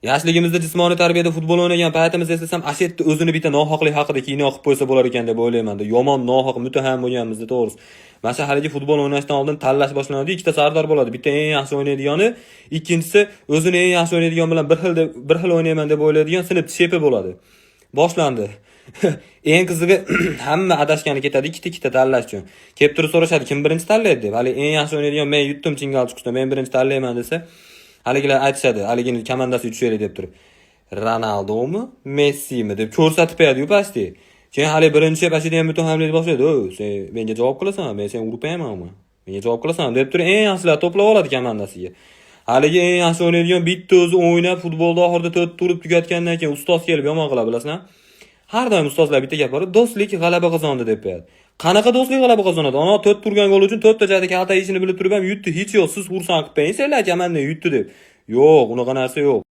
Yoshligimizda jismoniy tarbiyada futbol o'ynagan paytimizni eslasam, ashetda o'zini bitta nohaqlik haqida kino qilib qo'ysa bo'lar ekan deb o'ylayman-da. Yomon nohaq muttaham bo'lganmizda, to'g'risi. Mana shu haligi futbol o'ynashdan oldin tanlash boshlanadi. Ikkita sardor bo'ladi. Bitta eng yaxshi o'ynaydigani, ikkinchisi o'zini eng yaxshi o'ynaydigan bilan bir xil o'ynayman deb o'ylaydigan sinfchi shepi bo'ladi. Boshlandi. Eng qizig'i hamma adashgani ketadi ikkita tanlash uchun. Kelib turib so'rashadi, kim birinchi tanlaydi deb. Hali eng yaxshi o'ynaydigan men yutdim chingal chiqishda, men birinchi tanlayman desa, haligilar aytishadi, haligini komandasiga tushaylik deb turib. Ronaldomi, Messimi deb ko'rsatib qo'yadi-yu pastga. Keyin hali birinchi pashida ham mutahamlik boshlaydi. "O, sen menga javob qilasan, men seni urib qo'yamanmi? Menga javob qilasan" deb turib eng yaxshilar to'plab oladi komandasiga. Haligi eng yaxshi o'ynaydigan bitta o'zi o'ynab futbolda oxirida 4 turib tugatgandan keyin ustoz kelib yomon qila bilasizmi? Har doim ustozlar bitta gap bor, do'stlik g'alaba qozondi deb qo'yadi. Qanaqa do'stlik g'alaba qozonadi? Ana 4 turgan gol uchun 4 ta joyda kalta ishini bilib turib ham yutdi. Hech yo'q, siz xursand qilib qo'ying, senlar komanda yutdi deb. Yo'q, unaqa narsa yo'q.